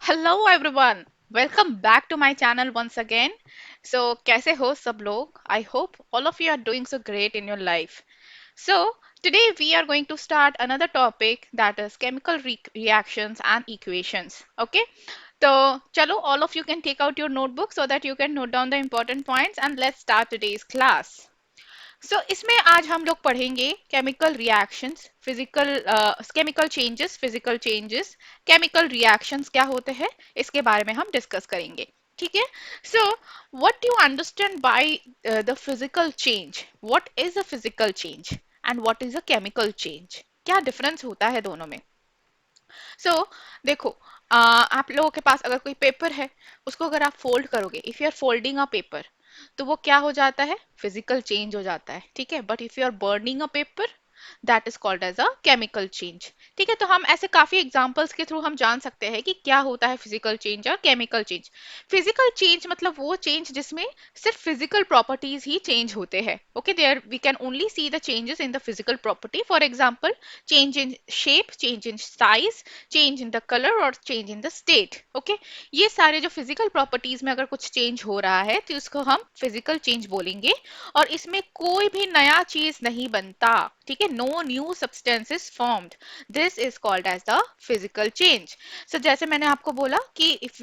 Hello everyone, welcome back to my channel once again. कैसे हो सब लोग? I hope all of you are doing so great in your life. So today we are going to start another topic, that is chemical reactions and equations. Okay, so chalo, all of you can take out your notebook so that you can note down the important points, and let's start today's class. इसमें आज हम लोग पढ़ेंगे chemical reactions, physical chemical changes, physical changes, chemical reactions क्या होते हैं, इसके बारे में हम डिस्कस करेंगे. ठीक है. So what you understand by the physical change? What is a physical change and what is a chemical change? क्या डिफरेंस होता है दोनों में? देखो, आप लोगों के पास अगर कोई पेपर है, उसको अगर आप फोल्ड करोगे, if you are folding a paper, तो वो क्या हो जाता है? फिजिकल चेंज हो जाता है. ठीक है. But if you are burning a paper, that is called as a chemical change. ठीक है. तो हम ऐसे काफी एग्जांपल्स के थ्रू हम जान सकते हैं कि क्या होता है फिजिकल चेंज और केमिकल चेंज. फिजिकल चेंज मतलब वो चेंज जिसमें सिर्फ फिजिकल प्रॉपर्टीज ही चेंज होते हैं. Okay, there we can only see the changes in the physical property. For example, change in shape, change in size, change in the colour और change in the state. Okay, ये सारे जो physical properties में अगर कुछ change हो रहा है तो इसको हम फिजिकल चेंज बोलेंगे. और इसमें कोई भी नया चीज नहीं बनता. ठीक है. No new substances formed. This is called as the physical change. जैसे मैंने आपको बोला कि if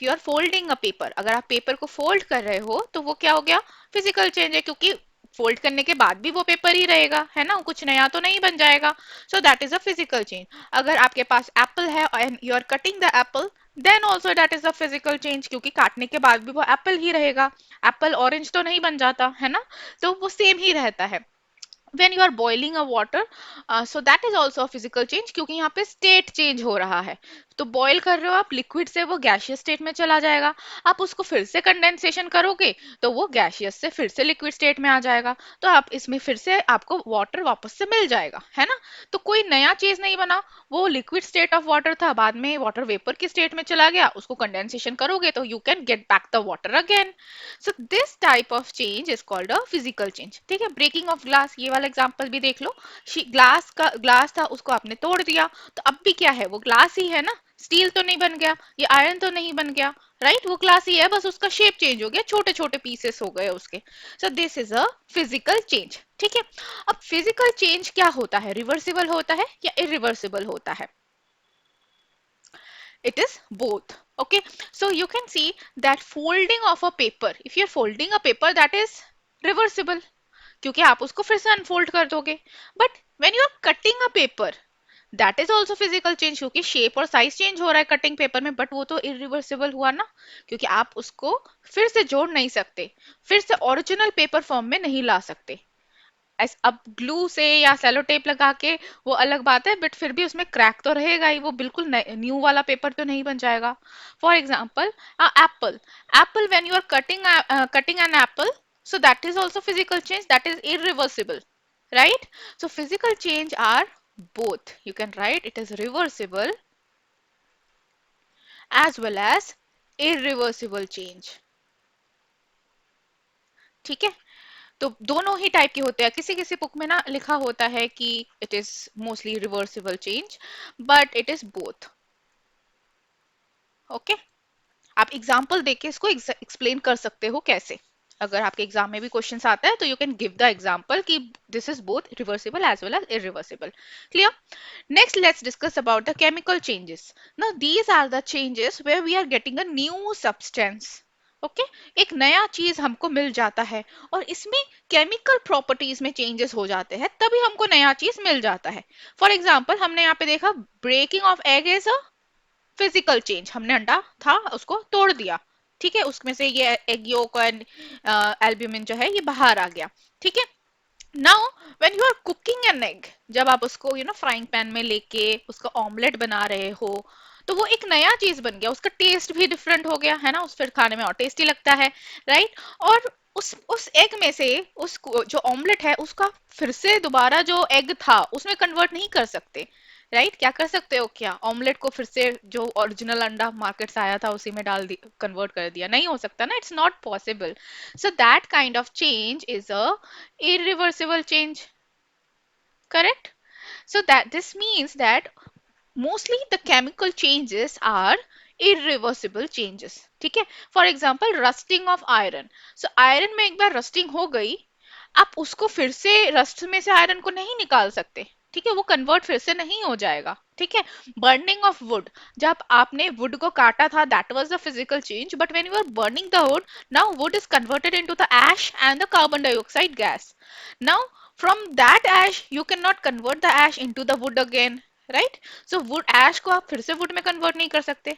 you are folding a paper, अगर आप पेपर को फोल्ड कर रहे हो तो वो क्या हो गया? फिजिकल चेंज है, क्योंकि फोल्ड करने के बाद भी वो पेपर ही रहेगा, है ना, कुछ नया तो नहीं बन जाएगा. That is a physical change. अगर आपके पास एप्पल है and you are cutting the apple, then also that is a physical change, क्योंकि काटने के बाद भी वो एप्पल ही रहेगा. एप्पल ऑरेंज तो नहीं बन जाता, है ना. तो वो सेम ही रहता है. when you are boiling a water, so that is also a physical change, क्योंकि यहाँ पे स्टेट चेंज हो रहा है. तो बॉईल कर रहे हो आप लिक्विड से, वो गैशियस स्टेट में चला जाएगा. आप उसको फिर से कंडेंसेशन करोगे तो वो गैशियस से फिर से लिक्विड स्टेट में आ जाएगा. तो आप इसमें फिर से आपको वाटर वापस से मिल जाएगा, है ना. तो कोई नया चीज नहीं बना. वो लिक्विड स्टेट ऑफ वाटर था, बाद में वाटर वेपर की स्टेट में चला गया, उसको कंडेंसेशन करोगे तो you can get back the water again. This type of change is called a physical change. ठीक है. ब्रेकिंग ऑफ ग्लास, ये वाला एग्जांपल भी देख लो. ग्लास था, उसको आपने तोड़ दिया, तो अब भी क्या है? वो ग्लास ही है ना. स्टील तो नहीं बन गया, ये आयरन तो नहीं बन गया. राइट, वो ग्लास ही है, बस उसका शेप चेंज हो गया, छोटे छोटे पीसेस हो गए उसके. This is a physical change. ठीक है. अब फिजिकल चेंज क्या होता है? रिवर्सिबल होता है या इरिवर्सिबल होता है? It is both. Okay, so you can see that folding of a paper, if you're folding a paper, that is reversible, क्योंकि आप उसको फिर से अनफोल्ड कर दोगे. But when you are cutting a paper, that is also physical change, क्योंकि shape और size change हो रहा है कटिंग पेपर में, बट वो तो इरिवर्सिबल हुआ ना, क्योंकि आप उसको फिर से जोड़ नहीं सकते, फिर से ओरिजिनल पेपर फॉर्म में नहीं ला सकते. अब ग्लू से या सेलो टेप लगा के वो अलग बात है, बट फिर भी उसमें क्रैक तो रहेगा ही, वो बिल्कुल न्यू वाला पेपर तो नहीं बन जाएगा. For example, apple. Apple, when you are cutting an apple, so that is also physical change, that is irreversible, right? So physical change are both. You can write it is reversible as well as irreversible change. ठीक है. तो दोनों ही type के होते हैं. किसी किसी book में ना लिखा होता है कि it is mostly reversible change, but it is both. Okay. आप एग्जाम्पल देके इसको एक्सप्लेन कर सकते हो कैसे. अगर आपके एग्जाम में भी क्वेश्चन आता है तो you can give the example कि this is both reversible as well as irreversible. Clear. Next, let's discuss about the chemical changes. Now these are the changes where we are getting a new substance. Okay, एक नया चीज हमको मिल जाता है और इसमें chemical properties में changes हो जाते हैं, तभी हमको नया चीज मिल जाता है. फॉर एग्जाम्पल, हमने यहाँ पे देखा breaking of egg is a physical change. हमने अंडा था उसको तोड़ दिया. ठीक है. उसमें से ये एग योक और एल्ब्यूमिन जो है ये बाहर आ गया. ठीक है. Now when you are cooking an egg, जब आप उसको फ्राइंग पैन में लेके उसका ऑमलेट बना रहे हो, तो वो एक नया चीज बन गया, उसका टेस्ट भी डिफरेंट हो गया, है ना. उस फिर खाने में और टेस्टी लगता है, राइट. और उस एग में से उस जो ऑमलेट है उसका फिर से दोबारा जो एग था उसमें कन्वर्ट नहीं कर सकते, राइट. क्या कर सकते हो? क्या ऑमलेट को फिर से जो ओरिजिनल अंडा मार्केट से आया था उसी में डाल दी, कन्वर्ट कर दिया? नहीं हो सकता ना. It's not possible. That kind of change is a irreversible change. Correct. That this means that mostly the chemical changes are irreversible changes, ठीक है। For example rusting of iron, so iron में एक बार रस्टिंग हो गई, आप उसको फिर से रस्ट में से आयरन को नहीं निकाल सकते, ठीक है, वो कन्वर्ट फिर से नहीं हो जाएगा, ठीक है। बर्निंग ऑफ वुड, जब आपने वुड को काटा था that was the physical change, but when you are burning the wood, now wood is converted into the ash and the carbon dioxide gas. Now from that ash you cannot convert the ash into the wood again, right? So wood ash को आप फिर से wood में convert नहीं कर सकते।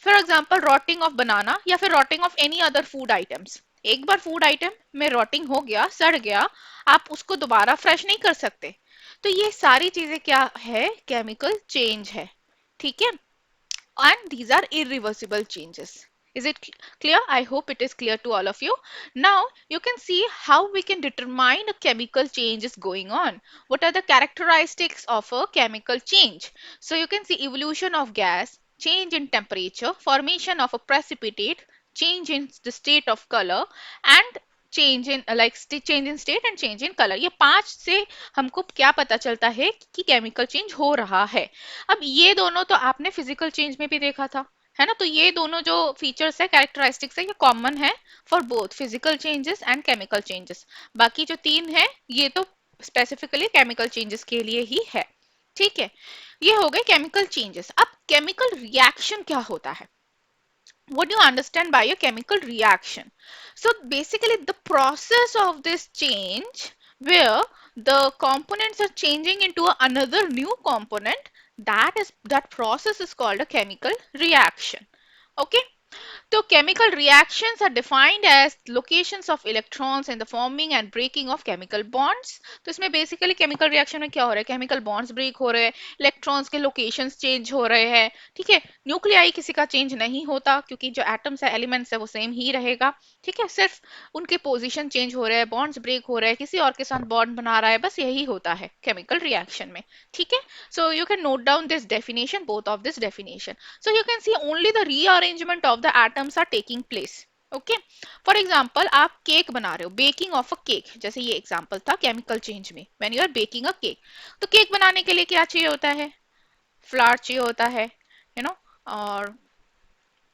For example rotting of banana या फिर rotting of any other food items, एक बार फूड आइटम में रॉटिंग हो गया, सड़ गया, आप उसको दोबारा फ्रेश नहीं कर सकते। तो ये सारी चीजें क्या है, केमिकल चेंज है, ठीक है। And these are irreversible changes. Is it clear? I hope it is clear to all of you. Now you can see how we can determine a chemical change is going on. What are the characteristics of a chemical change? So you can see evolution of gas, change in temperature, formation of a precipitate, change in the state of color, and change in like change in state and change in colour. ये पांच से हमको क्या पता चलता है कि chemical change हो रहा है। अब ये दोनों तो आपने फिजिकल चेंज में भी देखा था, है ना, तो ये दोनों जो फीचर्स है, कैरेक्टरिस्टिक्स है, ये कॉमन है for both physical changes and chemical changes. बाकी जो तीन है ये तो स्पेसिफिकली केमिकल चेंजेस के लिए ही है, ठीक है। ये हो गए केमिकल चेंजेस। अब केमिकल रिएक्शन क्या होता है, what do you understand by a chemical reaction? So basically the process of this change where the components are changing into another new component, that process is called a chemical reaction, okay। So chemical reactions are defined as locations of electrons in the forming and breaking of chemical bonds। तो इसमें basically chemical reaction में क्या हो रहा है, chemical bonds break हो रहे हैं, इलेक्ट्रॉन्स के लोकेशंस चेंज हो रहे हैं, ठीक है। न्यूक्लियाई किसी का चेंज नहीं होता क्योंकि जो एटम्स है, एलिमेंट्स है, वो सेम ही रहेगा, ठीक है। सिर्फ उनके पोजीशन चेंज हो रहे हैं, बॉन्ड्स ब्रेक हो रहे हैं, किसी और के साथ बॉन्ड बना रहा है, बस यही होता है केमिकल रिएक्शन में, ठीक है। So you can note down this definition, both of this definition. So you can see only the rearrangement of the atoms are taking place, okay। For example आप केक बना रहे हो, बेकिंग ऑफ अ केक, जैसे ये example था chemical change में, when you are baking a cake. तो cake बनाने के लिए क्या चाहिए होता है, फ्लावर चाहिए होता है, यू नो, और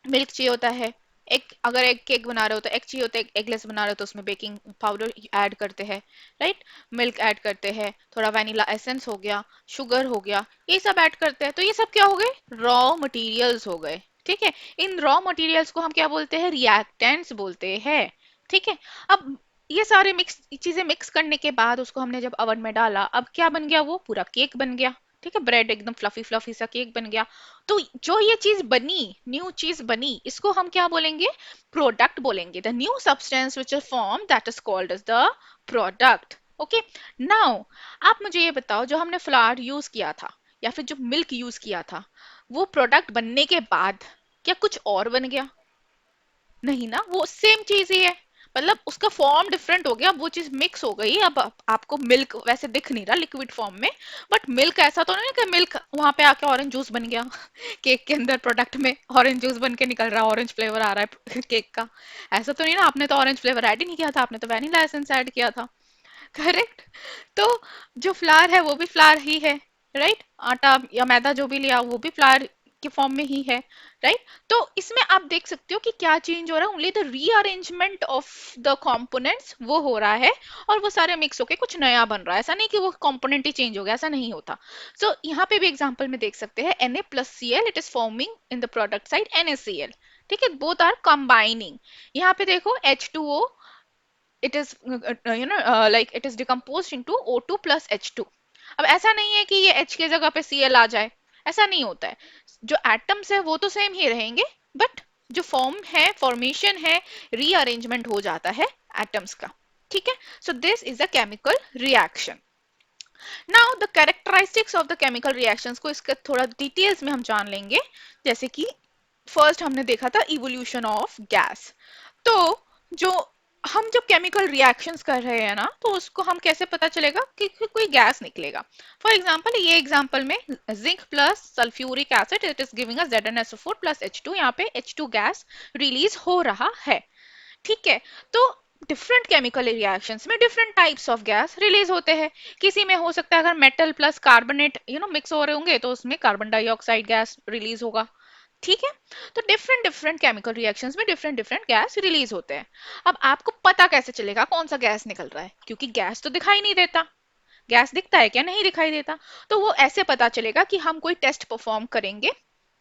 मिल्क चाहिए होता है। एक अगर एग केक बना रहे हो तो एग चाहिए होता है, एगलेस बना रहे हो तो उसमें बेकिंग पाउडर ऐड करते हैं, राइट, मिल्क ऐड करते हैं, थोड़ा वैनिला एसेंस हो गया, शुगर हो गया, ये सब ऐड करते हैं। तो ये सब क्या हो गए, रॉ मटेरियल्स हो गए, ठीक है। इन रॉ मटेरियल्स को हम क्या बोलते हैं, रिएक्टेंट्स बोलते हैं, ठीक है। अब ये सारे मिक्स चीजें मिक्स करने के बाद उसको हमने जब ओवन में डाला, अब क्या बन गया, वो पूरा केक बन गया, ठीक है। ब्रेड एकदम फ्लफी फ्लफी सा केक बन गया। तो जो ये चीज बनी, न्यू चीज बनी, इसको हम क्या बोलेंगे, प्रोडक्ट बोलेंगे। The new substance which is form that is called as the product, okay. Now आप मुझे ये बताओ, जो हमने फ्लावर यूज किया था या फिर जो मिल्क यूज किया था, वो प्रोडक्ट बनने के बाद क्या कुछ और बन गया, नहीं ना, वो सेम चीज ही है। मतलब उसका फॉर्म डिफरेंट हो गया, वो चीज मिक्स हो गई। अब आपको मिल्क वैसे दिख नहीं रहा लिक्विड फॉर्म में, बट मिल्क ऐसा तो नहीं है कि मिल्क वहां पे आके ऑरेंज जूस बन गया केक के अंदर, प्रोडक्ट में ऑरेंज जूस बन के निकल रहा है, ऑरेंज फ्लेवर आ रहा है केक का, ऐसा तो नहीं ना। आपने तो ऑरेंज फ्लेवर ऐड ही नहीं किया था, आपने तो वैनिला एसेंस ऐड किया था, करेक्ट। तो जो फ्लावर है वो भी फ्लावर ही है, राइट। आटा या मैदा जो भी लिया वो भी फ्लावर के फॉर्म में ही है, राइट। तो इसमें आप देख सकते हो कि क्या चेंज हो रहा है, only the rearrangement of the components वो हो रहा है, और वो सारे मिक्स होके कुछ नया बन रहा है। ऐसा नहीं कि वो कंपोनेंट ही चेंज हो गया, ऐसा नहीं होता। सो यहाँ पे भी एग्जांपल में देख सकते हैं, Na+Cl it is forming in the product side NaCl, ठीक है, बोथ आर कंबाइनिंग। यहाँ पे देखो H2O, it is like it is decomposed into O2 plus H2। अब ऐसा नहीं है कि ये H के जगह पे Cl आ जाए, ऐसा नहीं होता है। जो एटम्स है वो तो सेम ही रहेंगे, बट जो फॉर्म है, फॉर्मेशन है, रीअरेंजमेंट हो जाता है एटम्स का, ठीक है। सो this is a chemical reaction. Now the characteristics of the chemical reactions को इसके थोड़ा डिटेल्स में हम जान लेंगे। जैसे कि फर्स्ट हमने देखा था इवोल्यूशन ऑफ गैस। तो जो हम जब केमिकल रिएक्शंस कर रहे हैं ना, तो उसको हम कैसे पता चलेगा कि कोई गैस निकलेगा। फॉर एग्जांपल ये एग्जांपल में zinc plus sulphuric acid it is giving us ZnSO4 plus H2, यहाँ पे H2 गैस रिलीज हो रहा है, ठीक है। तो डिफरेंट केमिकल रिएक्शंस में different types of gas release होते हैं। किसी में हो सकता है अगर मेटल प्लस कार्बोनेट मिक्स हो रहे होंगे तो उसमें कार्बन डाइऑक्साइड गैस रिलीज होगा। ठीक है। तो डिफरेंट डिफरेंट केमिकल रिएक्शंस में डिफरेंट डिफरेंट गैस रिलीज होते हैं। अब आपको पता कैसे चलेगा कौन सा गैस निकल रहा है, क्योंकि गैस तो दिखाई नहीं देता। गैस दिखता है क्या? नहीं दिखाई देता। तो वो ऐसे पता चलेगा कि हम कोई टेस्ट परफॉर्म करेंगे।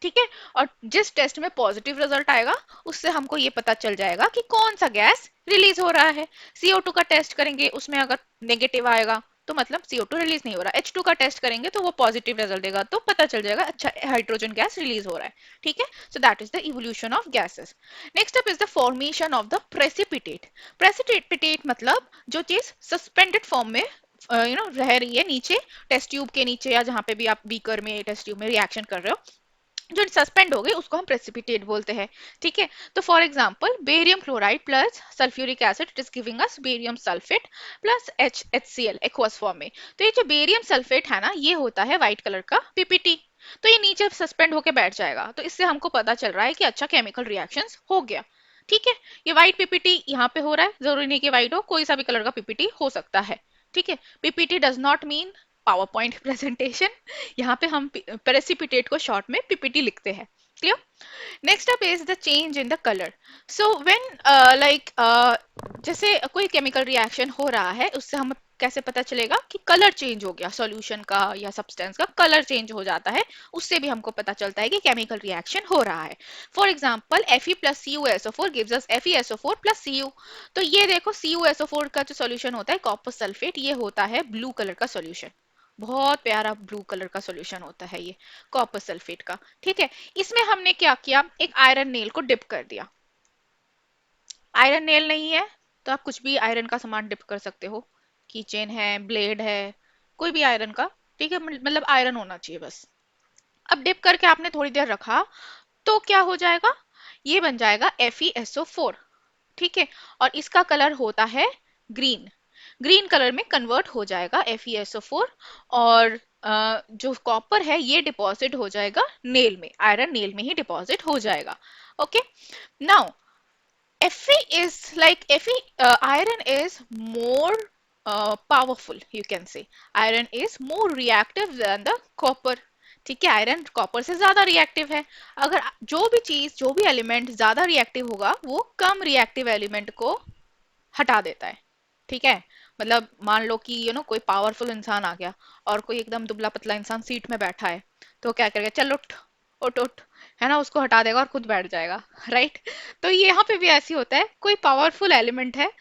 ठीक है। और जिस टेस्ट में पॉजिटिव रिजल्ट आएगा उससे हमको ये पता चल जाएगा कि कौन सा गैस रिलीज हो रहा है। CO2 का टेस्ट करेंगे, उसमें अगर नेगेटिव आएगा तो मतलब CO2 रिलीज नहीं हो रहा। H2 का टेस्ट करेंगे तो वो पॉजिटिव रिजल्ट देगा, तो पता चल जाएगा अच्छा हाइड्रोजन गैस रिलीज हो रहा है। ठीक है। So that is the evolution of gases. Next up is the formation of the precipitate. Precipitate मतलब जो चीज सस्पेंडेड फॉर्म में रह रही है नीचे, टेस्ट ट्यूब के नीचे या जहां पे भी आप बीकर में टेस्ट ट्यूब में रिएक्शन कर रहे हो, जो सस्पेंड हो गई उसको हम प्रेसिपिटेट बोलते हैं। ठीक है। तो for example barium chloride plus sulphuric acid it is giving us barium sulphate plus HCl aqueous form में। तो ये जो बेरियम सल्फेट है ना, ये होता है व्हाइट कलर का PPT। तो ये नीचे सस्पेंड होके बैठ जाएगा, तो इससे हमको पता चल रहा है कि अच्छा केमिकल रिएक्शंस हो गया। ठीक है। ये व्हाइट PPT यहाँ पे हो रहा है, जरूरी नहीं कि व्हाइट हो, कोई सा भी कलर का PPT हो सकता है। ठीक है। PPT does not mean power point presentation. यहाँ पे हम प्रेसिपिटेट को शॉर्ट में PPT लिखते हैं। Clear? Next up is the change in the colour. So when like जैसे कोई केमिकल रिएक्शन हो रहा है, उससे हम कैसे पता चलेगा कि कलर चेंज हो गया, सॉल्यूशन का या सब्सटेंस का कलर चेंज हो जाता है, उससे भी हमको पता चलता है कि केमिकल रिएक्शन हो रहा है। For example Fe plus CuSO4 gives us FeSO4 plus Cu। तो ये देखो CuSO4 का जो सॉल्यूशन होता है कॉपर सल्फेट, ये होता है ब्लू कलर का सॉल्यूशन। बहुत प्यारा ब्लू कलर का सॉल्यूशन होता है ये कॉपर सल्फेट का। ठीक है। इसमें हमने क्या किया, एक आयरन नेल को डिप कर दिया। आयरन नेल नहीं है तो आप कुछ भी आयरन का सामान डिप कर सकते हो, कीचेन है, ब्लेड है, कोई भी आयरन का। ठीक है। मतलब आयरन होना चाहिए बस। अब डिप करके आपने थोड़ी देर रखा तो क्या हो जाएगा, ये बन जाएगा FeSO4। ठीक है। और इसका कलर होता है ग्रीन। ग्रीन कलर में कन्वर्ट हो जाएगा FeSO4। और जो कॉपर है ये डिपॉजिट हो जाएगा नेल में, आयरन नेल में ही डिपॉजिट हो जाएगा। Okay. Now Fe is like iron is more powerful, you can say. Iron is more reactive than the copper. ठीक है। आयरन कॉपर से ज्यादा रिएक्टिव है। अगर जो भी चीज, जो भी एलिमेंट ज्यादा रिएक्टिव होगा वो कम रिएक्टिव एलिमेंट को हटा देता है। ठीक है। मतलब मान लो कि कोई पावरफुल इंसान आ गया और कोई एकदम दुबला पतला इंसान सीट में बैठा है, तो क्या करेगा, चल उठ, उठ उठ, है ना, उसको हटा देगा और खुद बैठ जाएगा। राइट। तो यहाँ पे भी ऐसी होता है, कोई पावरफुल एलिमेंट है,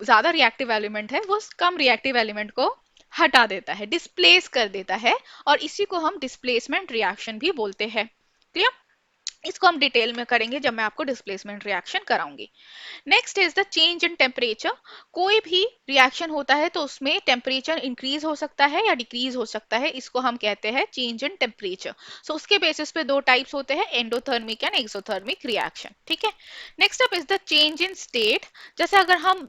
ज्यादा रिएक्टिव एलिमेंट है, वो कम रिएक्टिव एलिमेंट को हटा देता है, डिस्प्लेस कर देता है। और इसी को हम डिस्प्लेसमेंट रिएक्शन भी बोलते हैं। क्लियर? इसको हम डिटेल में करेंगे जब मैं आपको डिस्प्लेसमेंट रिएक्शन कराऊंगी। Next is the change in temperature. कोई भी रिएक्शन होता है तो उसमें टेम्परेचर इंक्रीज हो सकता है या डिक्रीज हो सकता है, इसको हम कहते हैं चेंज इन टेम्परेचर। सो उसके बेसिस पे दो टाइप्स होते हैं, एंडोथर्मिक एंड एक्सोथर्मिक रिएक्शन। ठीक है। Next up is the change in state. जैसे अगर हम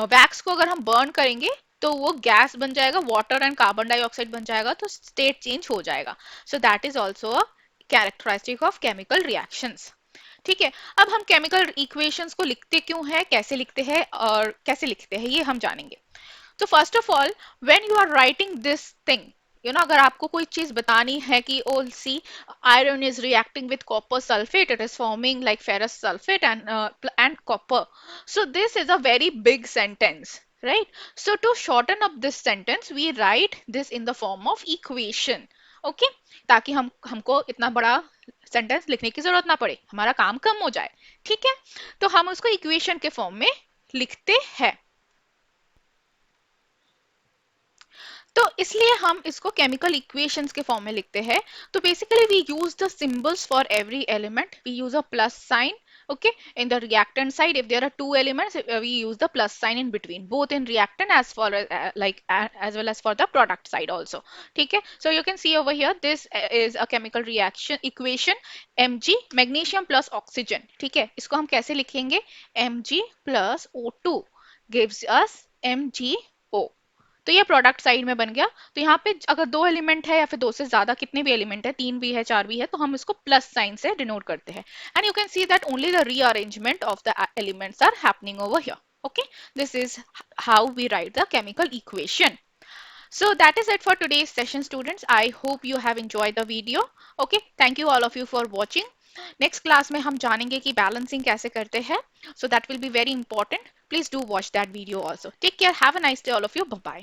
वैक्स को अगर हम बर्न करेंगे तो वो गैस बन जाएगा, वाटर एंड कार्बन डाइऑक्साइड बन जाएगा, तो स्टेट चेंज हो जाएगा। So that is also a characteristic of chemical reactions. ठीक है। अब हम केमिकल इक्वेशंस को लिखते क्यों हैं, कैसे लिखते हैं और कैसे लिखते हैं ये हम जानेंगे। तो first of all when you are writing this thing, अगर आपको कोई चीज बतानी है कि ओ सी iron is reacting with copper sulphate, it is forming like ferrous sulphate and copper, so this is a very big sentence, right? So to shorten up this sentence we write this in the form of equation. Okay. ताकि हमको इतना बड़ा sentence लिखने की जरूरत ना पड़े, हमारा काम कम हो जाए। ठीक है। तो हम उसको इक्वेशन के फॉर्म में लिखते हैं। तो इसलिए हम इसको केमिकल इक्वेशंस के फॉर्म में लिखते हैं। तो basically we use the symbols for every element, we use a plus sign. Okay, in the reactant side if there are two elements, we use the plus sign in between, both in reactant as for as well as for the product side also. ठीक है। So you can see over here this is a chemical reaction equation, Mg magnesium plus oxygen। ठीक है। इसको हम कैसे लिखेंगे, Mg plus O2 gives us MgO। तो ये प्रोडक्ट साइड में बन गया। तो यहाँ पे अगर दो एलिमेंट है या फिर दो से ज्यादा कितने भी एलिमेंट है, तीन भी है चार भी है, तो हम इसको प्लस साइन से डिनोट करते हैं। And you can see that only the rearrangement of the elements are happening over here. Okay, this is how we write the chemical equation. So that is it for today's session, students. I hope you have enjoyed the video. Okay, thank you all of you for watching. Next class में हम जानेंगे कि balancing कैसे करते हैं. So that will be very important. Please do watch that video also. Take care. Have a nice day, all of you. Bye bye.